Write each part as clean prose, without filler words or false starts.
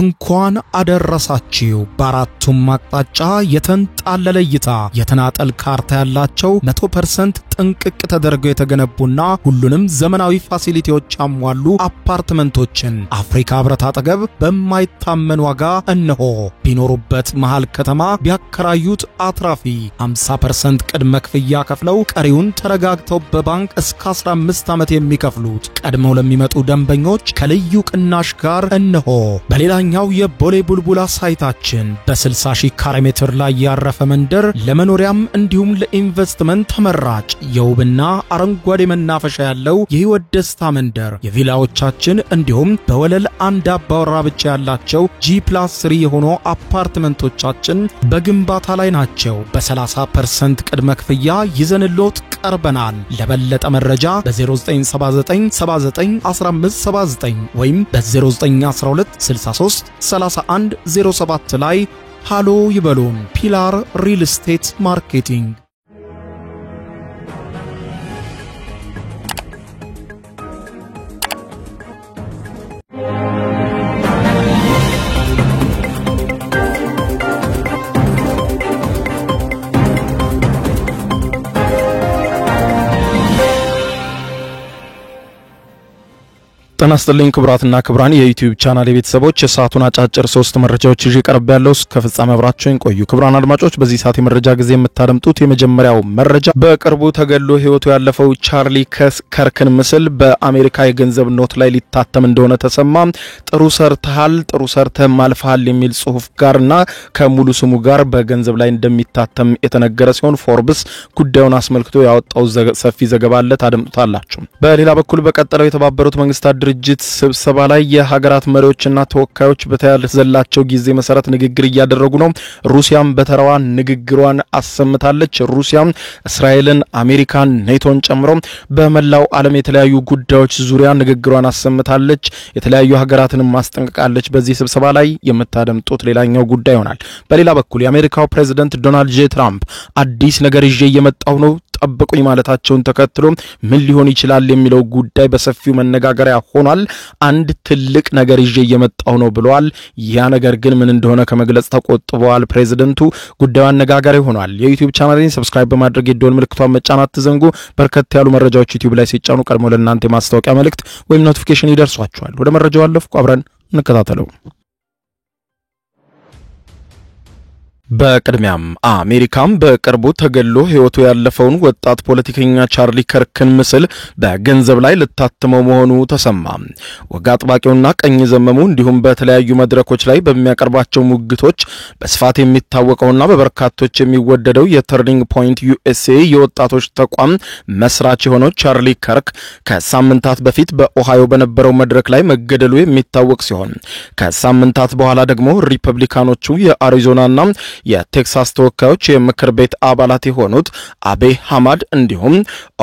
እንኳን አደረሳችሁ። በአራቱም አቅጣጫ የተንጣለለ እይታ የተናጠል ካርታ ያላቸው 100% ጥንቅቅ ተደርገው የተገነቡና ሁሉንም ዘመናዊ ፋሲሊቲዎች ያሟሉ አፓርትመንቶችን አፍሪካ ህብረት አጠገብ በማይታመን ዋጋ እነሆ። ቢኖሩበት መሃል ከተማ ቢያከራዩት አትራፊ 50% ቅድመ ክፍያ ከፍለው ቀሪውን ተረጋግተው በባንክ እስከ 15 ዓመት የሚከፍሉት ቀድመው ለሚመጡ ደንበኞች ከልዩ ቅናሽ ጋር እነሆ። በሌላኛው የቦሌ ቡልቡላ ሳይታችን በ60,000 ካሬ ሜትር ላይ ያረፈ መንደር ለመኖሪያም እንዲሁም ለኢንቨስትመንት ተመራጭ የውብና አረንጓዴ መናፈሻ ያለው የህይወት ደስታ መንደር የቪላዎቻችን እንዲሁም በወለል አንድ አባወራ ብቻ ያላቸው G+3 የሆኑ አፓርትመንቶቻችን በግንባታ ላይ ናቸው። በ30% ቅድመ ክፍያ ይዘንሎት ቀርበናል። ለበለጠ መረጃ በ0979 79 1579 ወይም በ0912 63 31 07 ላይ ሃሎ ይበሉን። ፒላር ሪል ስቴት ማርኬቲንግ። ጤና ይስጥልኝ ክቡራትና ክቡራን የዩቲዩብ ቻናል ቤተሰቦች የሰዓቱን አጫጭር 3 መረጃዎች ይዤ ቀርብ ያለው ከፍጻሜ አብራችሁን ቆዩ። ክቡራን አድማጮች በዚህ ሰዓት የመረጃ ጊዜ የምታደምጡት የመጀመሪያው መረጃ በቅርቡ ተገሎ ህይወቱ ያለፈው ቻርሊ ከርክን ምስል በአሜሪካ የገንዘብ ኖት ላይ ሊታተም እንደሆነ ተሰማ። ጥሩ ሰርተሃል፣ ጥሩ ሰርተህ ማልፈሃል የሚል ጽሑፍ ጋርና ከሙሉ ስሙ ጋር በገንዘብ ላይ እንደሚታተም የተነገረ ሲሆን ፎርብስ ጉዳዩን አስመልክቶ ያወጣው ሰፊ ዘገባ አለ፣ ታደምጡታላችሁ። በሌላ በኩል በቀጠለው የተባበሩት መንግስታት ድርጅት ስብሰባ ላይ የሀገራት መሪዎችና ተወካዮች በተያዘላቸው ጊዜ መሰረት ንግግር እያደረጉ ነው። ሩሲያም በተራዋ ንግግሯን አሰምታለች። ሩሲያም እስራኤልን፣ አሜሪካን፣ ኔቶን ጨምሮ በመላው ዓለም የተለያዩ ጉዳዮች ዙሪያ ንግግሯን አሰምታለች። የተለያዩ ሀገራትን ማስጠንቀቃለች። በዚህ ስብሰባ ላይ የምታደምጡት ሌላኛው ጉዳይ ይሆናል። በሌላ በኩል የአሜሪካው ፕሬዝዳንት ዶናልድ ጄ ትራምፕ አዲስ ነገር ይዤ እየመጣሁ ነው ጠብቁኝ ማለታቸውን ተከትሎ ምን ሊሆን ይችላል የሚለው ጉዳይ በሰፊው መነጋገሪያ ሆኗል። አንድ ትልቅ ነገር ይዤ እየመጣሁ ነው ብለዋል። ያ ነገር ግን ምን እንደሆነ ከመግለጽ ተቆጥበዋል ፕሬዝዳንቱ። ጉዳዩ አነጋጋሪ ሆኗል። የዩቲዩብ ቻናሌን ሰብስክራይብ በማድረግ የደወል ምልክቷን መጫን አትዘንጉ። በርከት ያሉ መረጃዎች ዩቲዩብ ላይ ሲጫኑ ቀድሞ ለእናንተ የማስታወቂያ መልእክት ወይም ኖቲፊኬሽን ይደርሷችኋል። ወደ መረጃው አለፍኩ፣ አብረን እንከታተለው። በቅድሚያም አሜሪካም በቅርቡ ተገሎ ህይወቱ ያለፈውን ወጣት ፖለቲከኛ ቻርሊ ከርክን ምስል በገንዘብ ላይ ልታተመው መሆኑ ተሰማ። ወግ አጥባቂውና ቀኝ ዘመሙ እንዲሁም በተለያዩ መድረኮች ላይ በሚያቀርባቸው ሙግቶች በስፋት የሚታወቀውና በበርካቶች የሚወደደው የተርኒንግ ፖይንት USA የወጣቶች ተቋም መስራች የሆነው ቻርሊ ከርክ ከሳምንታት በፊት በኦሃዮ በነበረው መድረክ ላይ መገደሉ የሚታወቅ ሲሆን ከሳምንታት በኋላ ደግሞ ሪፐብሊካኖቹ የአሪዞናና የቴክሳስ ተወካዮች የምክር ቤት አባላት የሆኑት አቤ ሐማድ እንዲሁም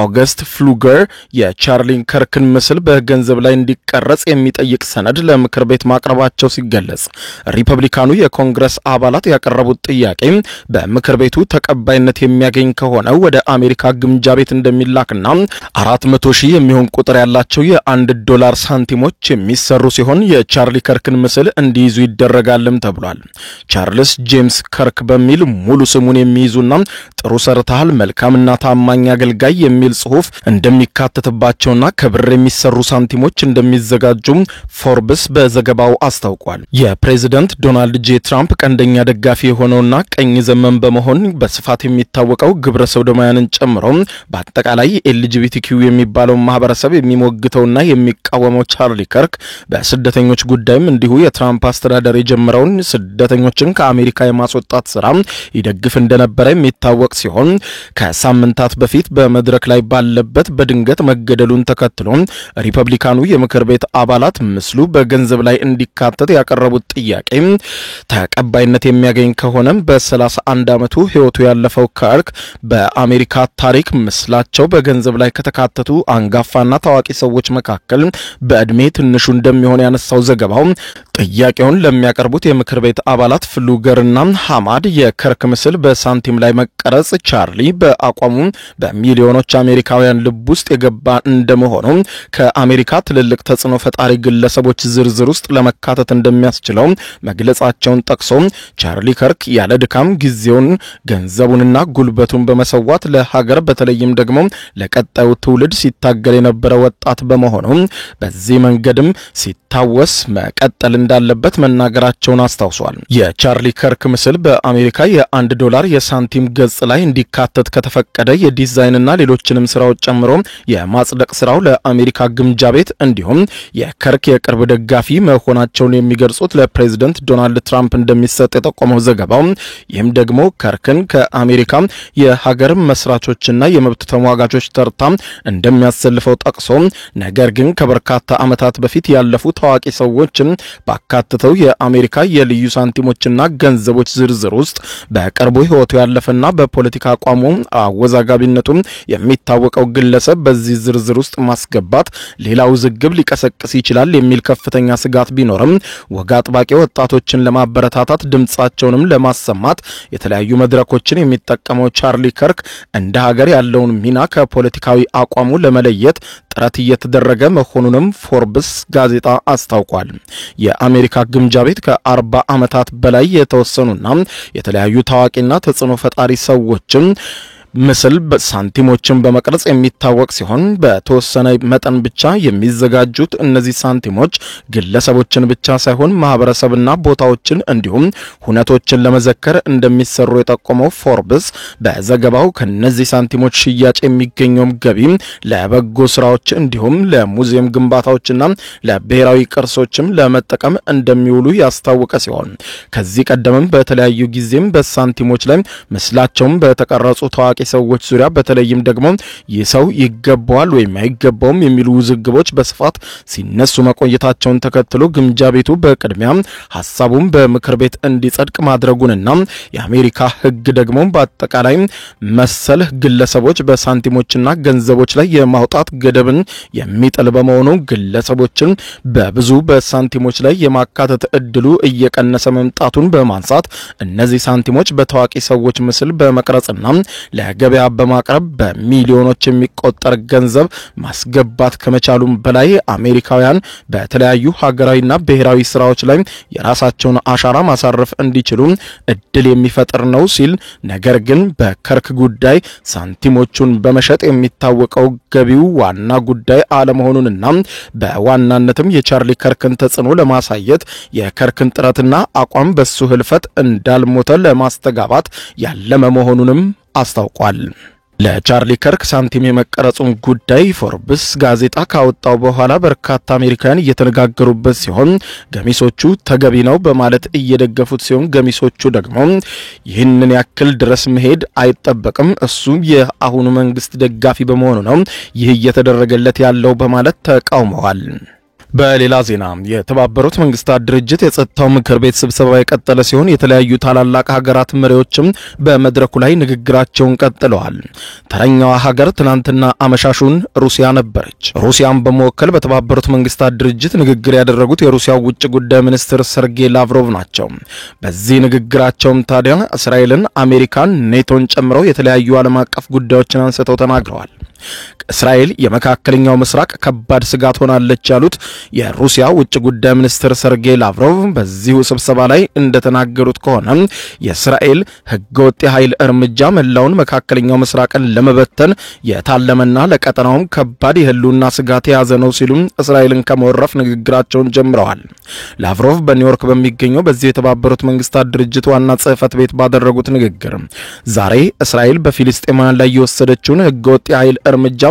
ኦገስት ፍሉገር የቻርሊ ከርክን ምስል በገንዘብ ላይ እንዲቀረጽ የሚጠይቅ ሰነድ ለምክር ቤት ማቅረባቸው ሲገለጽ ሪፐብሊካኑ የኮንግረስ አባላት ያቀረቡት ጥያቄ በምክር ቤቱ ተቀባይነት የሚያገኝ ከሆነ ወደ አሜሪካ ግምጃ ቤት እንደሚላክና 400,000 የሚሆን ቁጥር ያላቸው $1 ሳንቲሞች የሚሰሩ ሲሆን የቻርሊ ከርክን ምስል እንዲይዙ ይደረጋልም ተብሏል። ቻርልስ ጄምስ ከርክ በሚል ሙሉ ስሙን የሚይዙና ጥሩ ሰርተሃል መልካምና ታማኝ አገልጋይ የሚል ጽሑፍ እንደሚካተትባቸውና ከብር የሚሰሩ ሳንቲሞች እንደሚዘጋጁ ፎርብስ በዘገባው አስታውቋል። የፕሬዝዳንት ዶናልድ ጄ ትራምፕ ቀንደኛ ደጋፊ የሆነውና ቀኝ ዘመም በመሆን በስፋት የሚታወቀው ግብረ ሰዶማውያንን ጨምሮ በአጠቃላይ LGBTQ የሚባለው ማህበረሰብ የሚሞግተውና የሚቃወመው ቻርሊ ከርክ በስደተኞች ጉዳይም እንዲሁ የትራምፕ አስተዳደር የጀመረውን ስደተኞችን ከአሜሪካ የማስወጣት ስራ ይደግፍ እንደነበረ የሚታወቅ ሲሆን ከሳምንታት በፊት በመድረክ ላይ ባለበት በድንገት መገደሉን ተከትሎ ሪፐብሊካኑ የምክር ቤት አባላት ምስሉ በገንዘብ ላይ እንዲካተት ያቀረቡት ጥያቄ ተቀባይነት የሚያገኝ ከሆነ በ31 ዓመቱ ህይወቱ ያለፈው ከርክ በአሜሪካ ታሪክ ምስላቸው በገንዘብ ላይ ከተካተቱ አንጋፋና ታዋቂ ሰዎች መካከል በእድሜ ትንሹ እንደሚሆን ያነሳው ዘገባው ጥያቄውን ለሚያቀርቡት የምክር ቤት አባላት ፍሉገርና ሐማድ የከርክ ምስል በሳንቲም ላይ መቀረጽ ቻርሊ በአቋሙ በሚሊዮኖች አሜሪካውያን ልብ ውስጥ የገባ እንደመሆኑ ከአሜሪካ ትልልቅ ተጽዕኖ ፈጣሪ ግለሰቦች ዝርዝር ውስጥ ለመካተት እንደሚያስችለው መግለጻቸውን ጠቅሶ ቻርሊ ከርክ ያለ ድካም ጊዜውን ገንዘቡንና ጉልበቱን በመሰዋት ለሀገር በተለይም ደግሞ ለቀጣዩ ትውልድ ሲታገል የነበረ ወጣት በመሆኑ በዚህ መንገድም ሲታወስ መቀጠል እንዳለበት መናገራቸውን አስታውሷል። የቻርሊ ከርክ ምስል በአሜሪካ $1 የሳንቲም ገጽ ላይ እንዲካተት ከተፈቀደ የዲዛይንና ሌሎችንም ስራዎች ጨምሮ የማጽደቅ ስራው ለአሜሪካ ግምጃ ቤት እንዲሁም የከርክ የቅርብ ደጋፊ መሆናቸውን የሚገልጹት ለፕሬዝዳንት ዶናልድ ትራምፕ እንደሚሰጥ የጠቆመው ዘገባው ይህም ደግሞ ከርክን ከአሜሪካ የሀገር መስራቾችና የመብት ተሟጋቾች ተርታ እንደሚያሰልፈው ጠቅሶ ነገር ግን ከበርካታ ዓመታት በፊት ያለፉ ታዋቂ ሰዎችን ባካተተው የአሜሪካ የልዩ ሳንቲሞችና ገንዘቦች ዝርዝር ውስጥ በቅርቡ ህይወቱ ያለፈና በፖለቲካ አቋሙ አወዛጋቢነቱ የሚታወቀው ግለሰብ በዚህ ዝርዝር ውስጥ ማስገባት ሌላው ዝግብ ሊቀሰቅስ ይችላል የሚል ከፍተኛ ስጋት ቢኖርም ወግ አጥባቂ ወጣቶችን ለማበረታታት ድምጻቸውንም ለማሰማት የተለያዩ መድረኮችን የሚጠቀመው ቻርሊ ከርክ እንደ ሀገር ያለውን ሚና ከፖለቲካዊ አቋሙ ለመለየት ጥረት እየተደረገ መሆኑንም ፎርብስ ጋዜጣ አስታውቋል። የአሜሪካ ግምጃ ቤት ከ40 ዓመታት በላይ የተወሰኑና የተለያዩ ታዋቂና ተጽዕኖ ፈጣሪ ሰዎችን ምስል በሳንቲሞችን በመቅረጽ የሚታወቅ ሲሆን በተወሰነ መጠን ብቻ የሚዘጋጁት እነዚህ ሳንቲሞች ግለሰቦችን ብቻ ሳይሆን ማህበረሰብና ቦታዎችን እንዲሁም ሁነቶችን ለመዘከር እንደሚሰሩ የጠቆመው ፎርብስ በዘገባው ከነዚህ ሳንቲሞች ሽያጭ የሚገኘው ገቢ ለበጎ ስራዎች እንዲሁም ለሙዚየም ግንባታዎችና ለብሔራዊ ቅርሶችም ለመጠቀም እንደሚውሉ ያስታወቀ ሲሆን ከዚህ ቀደምም በተለያዩ ጊዜም በሳንቲሞች ላይ ምስላቸውን በተቀረጹ ታዋቂ ሰዎች ዙሪያ በተለይም ደግሞ ይሰው ይገባዋል ወይም አይገባውም የሚሉ ውዝግቦች በስፋት ሲነሱ መቆየታቸውን ተከትሎ ግምጃ ቤቱ በቅድሚያ ሐሳቡን በምክር ቤት እንዲጸድቅ ማድረጉንና የአሜሪካ ሕግ ደግሞ በአጠቃላይ መሰል ግለሰቦች በሳንቲሞችና ገንዘቦች ላይ የማውጣት ገደብን የሚጥል በመሆኑ ግለሰቦችን በብዙ በሳንቲሞች ላይ የማካተት እድሉ እየቀነሰ መምጣቱን በማንሳት እነዚህ ሳንቲሞች በታዋቂ ሰዎች ምስል በመቅረጽና ለገበያ በማቅረብ በሚሊዮኖች የሚቆጠር ገንዘብ ማስገባት ከመቻሉም በላይ አሜሪካውያን በተለያዩ ሀገራዊና ብሔራዊ ስራዎች ላይ የራሳቸውን አሻራ ማሳረፍ እንዲችሉ እድል የሚፈጥር ነው ሲል ነገር ግን በከርክ ጉዳይ ሳንቲሞቹን በመሸጥ የሚታወቀው ገቢው ዋና ጉዳይ አለመሆኑንና በዋናነትም የቻርሊ ከርክን ተጽዕኖ ለማሳየት የከርክን ጥረትና አቋም በሱ ህልፈት እንዳልሞተ ለማስተጋባት ያለመ መሆኑንም አስታውቋል። ለቻርሊ ከርክ ሳንቲም የመቀረጹን ጉዳይ ፎርብስ ጋዜጣ ካወጣው በኋላ በርካታ አሜሪካውያን እየተነጋገሩበት ሲሆን ገሚሶቹ ተገቢ ነው በማለት እየደገፉት ሲሆን ገሚሶቹ ደግሞ ይህንን ያክል ድረስ መሄድ አይጠበቅም እሱ የአሁኑ መንግስት ደጋፊ በመሆኑ ነው ይህ እየተደረገለት ያለው በማለት ተቃውመዋል። በሌላ ዜና የተባበሩት መንግስታት ድርጅት የጸጥታው ምክር ቤት ስብሰባ የቀጠለ ሲሆን የተለያዩ ታላላቅ ሀገራት መሪዎችም በመድረኩ ላይ ንግግራቸውን ቀጥለዋል። ተረኛዋ ሀገር ትናንትና አመሻሹን ሩሲያ ነበረች። ሩሲያን በመወከል በተባበሩት መንግስታት ድርጅት ንግግር ያደረጉት የሩሲያው ውጭ ጉዳይ ሚኒስትር ሰርጌይ ላቭሮቭ ናቸው። በዚህ ንግግራቸውም ታዲያ እስራኤልን፣ አሜሪካን፣ ኔቶን ጨምሮ የተለያዩ ዓለም አቀፍ ጉዳዮችን አንስተው ተናግረዋል። እስራኤል የመካከለኛው ምስራቅ ከባድ ስጋት ሆናለች ያሉት የሩሲያ ውጭ ጉዳይ ሚኒስትር ሰርጌይ ላቭሮቭ በዚሁ ስብሰባ ላይ እንደተናገሩት ከሆነ የእስራኤል ህገወጥ ኃይል እርምጃ መላውን መካከለኛው ምስራቅን ለመበተን የታለመና ለቀጠናው ከባድ የህልውና ስጋት የያዘ ነው ሲሉ እስራኤልን ከመወረፍ ንግግራቸውን ጀምረዋል። ላቭሮቭ በኒውዮርክ በሚገኘው በዚህ የተባበሩት መንግስታት ድርጅት ዋና ጽህፈት ቤት ባደረጉት ንግግር ዛሬ እስራኤል በፊሊስጤማውያን ላይ የወሰደችውን ህገወጥ ኃይል እርምጃ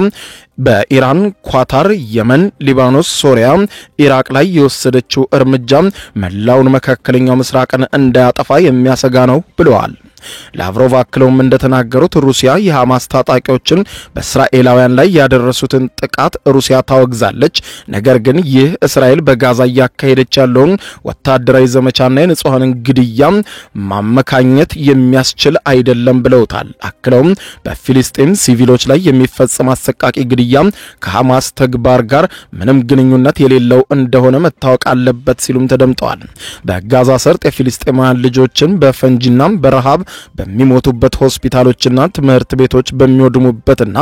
በኢራን፣ ኳታር፣ የመን፣ ሊባኖስ፣ ሶሪያ፣ ኢራቅ ላይ የወሰደችው እርምጃ መላውን መካከለኛው ምስራቅን እንዳያጠፋ የሚያሰጋ ነው ብለዋል። ላቭሮቭ አክለውም እንደተናገሩት ሩሲያ የሐማስ ታጣቂዎችን በእስራኤላውያን ላይ ያደረሱትን ጥቃት ሩሲያ ታወግዛለች። ነገር ግን ይህ እስራኤል በጋዛ እያካሄደች ያለውን ወታደራዊ ዘመቻና የንጹሃንን ግድያ ማመካኘት የሚያስችል አይደለም ብለውታል። አክለውም በፊሊስጤም ሲቪሎች ላይ የሚፈጸም አሰቃቂ ግድያ ከሐማስ ተግባር ጋር ምንም ግንኙነት የሌለው እንደሆነ መታወቅ አለበት ሲሉም ተደምጠዋል። በጋዛ ሰርጥ የፊሊስጤማውያን ልጆችን በፈንጂና በረሃብ በሚሞቱበት ሆስፒታሎችና ትምህርት ቤቶች በሚወድሙበትና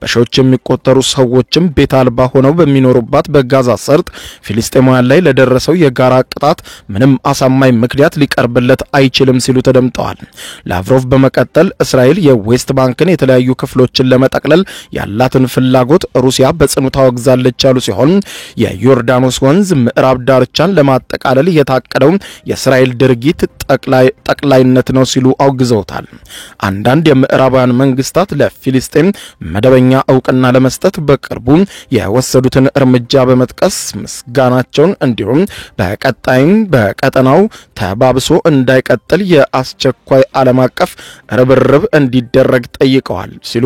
በሺዎች የሚቆጠሩ ሰዎችም ቤት አልባ ሆነው በሚኖሩባት በጋዛ ሰርጥ ፊሊስጤማውያን ላይ ለደረሰው የጋራ ቅጣት ምንም አሳማኝ ምክንያት ሊቀርብለት አይችልም ሲሉ ተደምጠዋል። ላቭሮቭ በመቀጠል እስራኤል የዌስት ባንክን የተለያዩ ክፍሎችን ለመጠቅለል ያላትን ፍላጎት ሩሲያ በጽኑ ታወግዛለች ያሉ ሲሆን የዮርዳኖስ ወንዝ ምዕራብ ዳርቻን ለማጠቃለል የታቀደው የእስራኤል ድርጊት ጠቅላይነት ነው ሲሉ አውግዘውታል። አንዳንድ የምዕራባውያን መንግስታት ለፊሊስጤም መደበኛ እውቅና ለመስጠት በቅርቡ የወሰዱትን እርምጃ በመጥቀስ ምስጋናቸውን እንዲሁም በቀጣይም በቀጠናው ተባብሶ እንዳይቀጥል የአስቸኳይ ዓለም አቀፍ ርብርብ እንዲደረግ ጠይቀዋል ሲሉ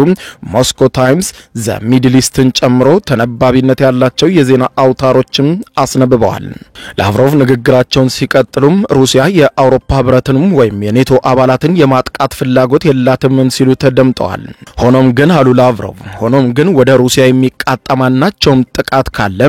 ሞስኮ ታይምስ ዘ ሚድል ኢስትን ጨምሮ ተነባቢነት ያላቸው የዜና አውታሮችም አስነብበዋል። ላቭሮቭ ንግግራቸውን ሲቀጥሉም ሩሲያ የአውሮፓ ህብረትንም ወይም የኔቶ አባላትን የማጥቃት ፍላጎት የላትም ሲሉ ተደምጠዋል። ሆኖም ግን ወደ ሩሲያ የሚቃጣ ማናቸውም ጥቃት ካለ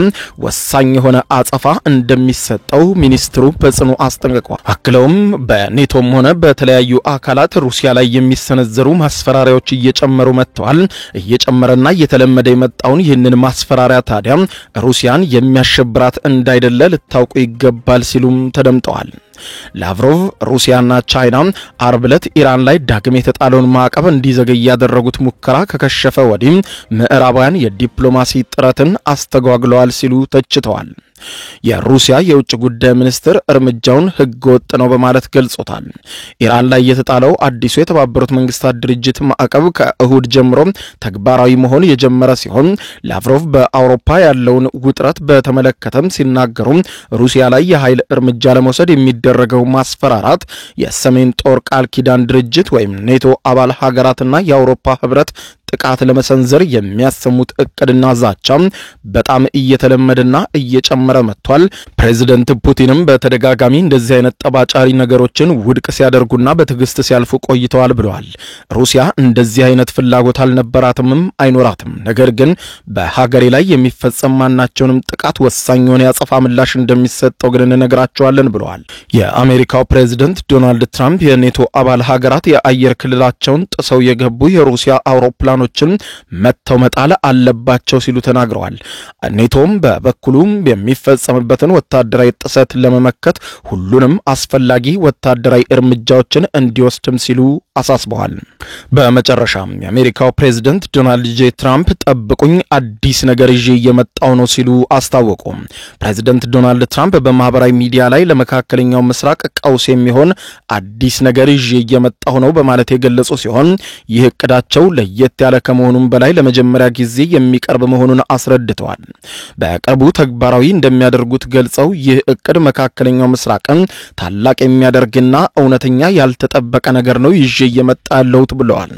ወሳኝ የሆነ አጸፋ እንደሚሰጠው ሚኒስትሩ በጽኑ አስጠንቅቀዋል። አክለውም በኔቶም ሆነ በተለያዩ አካላት ሩሲያ ላይ የሚሰነዘሩ ማስፈራሪያዎች እየጨመሩ መጥተዋል። እየጨመረና እየተለመደ የመጣውን ይህንን ማስፈራሪያ ታዲያ ሩሲያን የሚያሸብራት እንዳይደለ ልታውቁ ይገባል ሲሉም ተደምጠዋል። ላቭሮቭ ሩሲያና ቻይና አርብ ዕለት ኢራን ላይ ዳግም የተጣለውን ማዕቀብ እንዲዘገይ ያደረጉት ሙከራ ከከሸፈ ወዲህ ምዕራባውያን የዲፕሎማሲ ጥረትን አስተጓግለዋል ሲሉ ተችተዋል። የሩሲያ የውጭ ጉዳይ ሚኒስትር እርምጃውን ህገወጥ ነው በማለት ገልጾታል። ኢራን ላይ የተጣለው አዲሱ የተባበሩት መንግስታት ድርጅት ማዕቀብ ከእሁድ ጀምሮ ተግባራዊ መሆን የጀመረ ሲሆን ላቭሮቭ በአውሮፓ ያለውን ውጥረት በተመለከተም ሲናገሩ ሩሲያ ላይ የኃይል እርምጃ ለመውሰድ የሚደረገው ማስፈራራት የሰሜን ጦር ቃል ኪዳን ድርጅት ወይም ኔቶ አባል ሀገራትና የአውሮፓ ህብረት ጥቃት ለመሰንዘር የሚያሰሙት እቅድና ዛቻ በጣም እየተለመደና እየጨመረ መጥቷል። ፕሬዝዳንት ፑቲንም በተደጋጋሚ እንደዚህ አይነት ጠባጫሪ ነገሮችን ውድቅ ሲያደርጉና በትግስት ሲያልፉ ቆይተዋል ብለዋል። ሩሲያ እንደዚህ አይነት ፍላጎት አልነበራትም አይኖራትም። ነገር ግን በሀገሬ ላይ የሚፈጸም ማናቸውንም ጥቃት ወሳኝ የሆነ ያጸፋ ምላሽ እንደሚሰጠው ግን እንነግራቸዋለን ብለዋል። የአሜሪካው ፕሬዝዳንት ዶናልድ ትራምፕ የኔቶ አባል ሀገራት የአየር ክልላቸውን ጥሰው የገቡ የሩሲያ አውሮፕላኖችን መተው መጣል አለባቸው ሲሉ ተናግረዋል። ኔቶም በበኩሉ የሚፈጸምበትን ወታደራዊ ጥሰት ለመመከት ሁሉንም አስፈላጊ ወታደራዊ እርምጃዎችን እንዲወስድም ሲሉ አሳስበዋል። በመጨረሻም የአሜሪካው ፕሬዝዳንት ዶናልድ ጄ ትራምፕ ጠብቁኝ አዲስ ነገር ይዤ እየመጣው ነው ሲሉ አስታወቁ። ፕሬዝዳንት ዶናልድ ትራምፕ በማህበራዊ ሚዲያ ላይ ለመካከለኛው ምስራቅ ቀውስ የሚሆን አዲስ ነገር ይዤ እየመጣው ነው በማለት የገለጹ ሲሆን ይህ እቅዳቸው ለየት ያለ ከመሆኑም በላይ ለመጀመሪያ ጊዜ የሚቀርብ መሆኑን አስረድተዋል። በቅርቡ ተግባራዊ እንደሚያደርጉት ገልጸው ይህ እቅድ መካከለኛው ምስራቅን ታላቅ የሚያደርግና እውነተኛ ያልተጠበቀ ነገር ነው ይዤ እየመጣለው ብለዋል።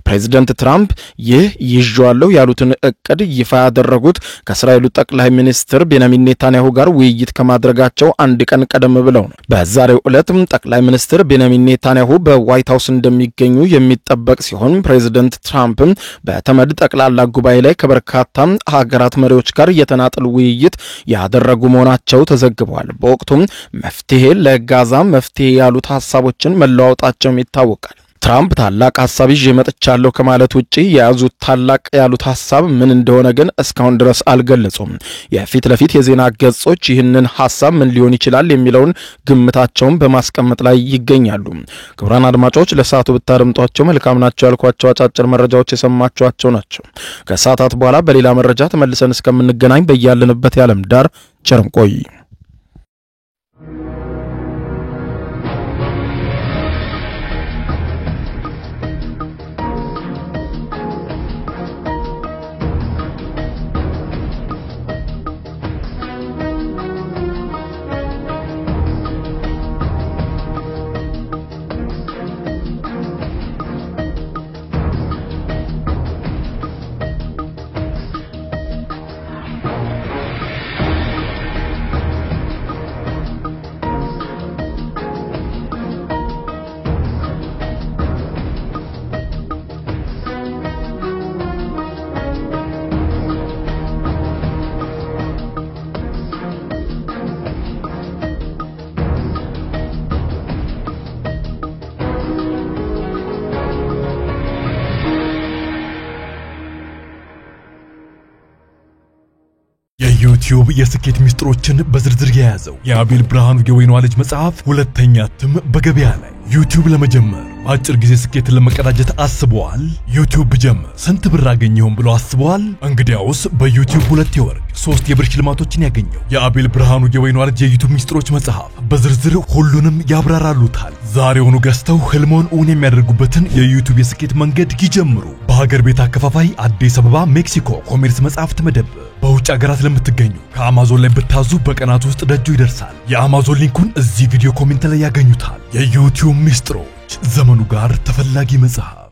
ፕሬዝዳንት ትራምፕ ይህ ይዤዋለሁ ያሉትን እቅድ ይፋ ያደረጉት ከእስራኤሉ ጠቅላይ ሚኒስትር ቤንያሚን ኔታንያሁ ጋር ውይይት ከማድረጋቸው አንድ ቀን ቀደም ብለው ነው። በዛሬው ዕለትም ጠቅላይ ሚኒስትር ቤንያሚን ኔታንያሁ በዋይት ሃውስ እንደሚገኙ የሚጠበቅ ሲሆን ፕሬዝዳንት ትራምፕ በተመድ ጠቅላላ ጉባኤ ላይ ከበርካታ ሀገራት መሪዎች ጋር የተናጠል ውይይት ያደረጉ መሆናቸው ተዘግቧል። በወቅቱም መፍትሄ ለጋዛ መፍትሄ ያሉት ሐሳቦችን መለዋወጣቸው ይታወቃል። ትራምፕ ታላቅ ሐሳብ ይዤ መጥቻለሁ ከማለት ውጪ የያዙት ታላቅ ያሉት ሐሳብ ምን እንደሆነ ግን እስካሁን ድረስ አልገለጹም። የፊት ለፊት የዜና ገጾች ይህንን ሐሳብ ምን ሊሆን ይችላል የሚለውን ግምታቸውን በማስቀመጥ ላይ ይገኛሉ። ክቡራን አድማጮች ለሰዓቱ ብታደምጧቸው መልካም ናቸው ያልኳቸው አጫጭር መረጃዎች የሰማችኋቸው ናቸው። ከሰዓታት በኋላ በሌላ መረጃ ተመልሰን እስከምንገናኝ በያለንበት የዓለም ዳር ቸር እንቆይ። ዩቲዩብ የስኬት ሚስጥሮችን በዝርዝር የያዘው የአቤል ብርሃኑ የወይኗ ልጅ መጽሐፍ ሁለተኛ እትም በገበያ ላይ። ዩቲዩብ ለመጀመር አጭር ጊዜ ስኬትን ለመቀዳጀት አስበዋል? ዩቲዩብ ጀመር ስንት ብር አገኘሁም ብሎ አስበዋል? እንግዲያውስ በዩቲዩብ 2 የወርቅ 3 የብር ሽልማቶችን ያገኘው የአቤል ብርሃኑ የወይኗ ልጅ የዩቲዩብ ሚስጥሮች መጽሐፍ በዝርዝር ሁሉንም ያብራራሉታል። ዛሬውኑ ገዝተው ህልሞን እውን የሚያደርጉበትን የዩቲዩብ የስኬት መንገድ ይጀምሩ። በሀገር ቤት አከፋፋይ አዲስ አበባ ሜክሲኮ ኮሜርስ መጽሐፍት መደብር። በውጭ ሀገራት ለምትገኙ ከአማዞን ላይ ብታዙ በቀናት ውስጥ ደጁ ይደርሳል። የአማዞን ሊንኩን እዚህ ቪዲዮ ኮሜንት ላይ ያገኙታል። የዩቲዩብ ሚስጥሮች ዘመኑ ጋር ተፈላጊ መጽሐፍ።